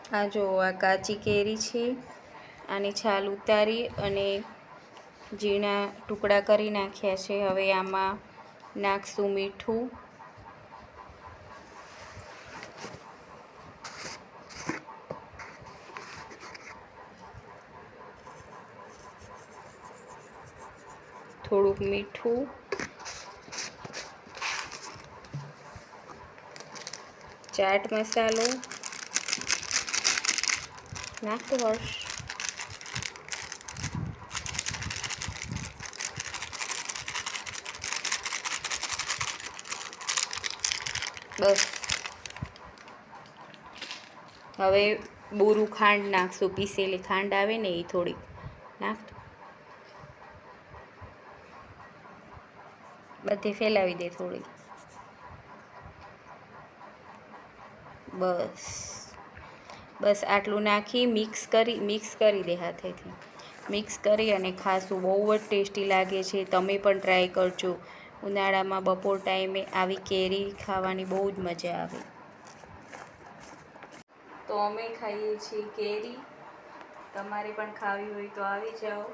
આ જો આ કાચી કેરી છે, આની છાલ ઉતારી અને ઝીણા ટુકડા કરી નાખ્યા છે. હવે આમાં નાખશું મીઠું, થોડુંક મીઠું, ચાટ મસાલો નાખતો હર્ષ, બસ. હવે બોરું ખાંડ નાખશું, પીસેલી ખાંડ આવે ને એ થોડી નાખતો, બધે ફેલાવી દે થોડી. બસ આટલું નાખી મિક્સ કરી દે હાથેથી. મિક્સ કરી અને ખાશું, બહુ જ ટેસ્ટી લાગે છે. તમે પણ ટ્રાય કરજો. ઉનાળામાં બપોર ટાઈમે આવી કેરી ખાવાની બહુ જ મજા આવે. તો અમે ખાઈએ છીએ કેરી. તમારે પણ ખાવી હોય તો આવી જાઓ.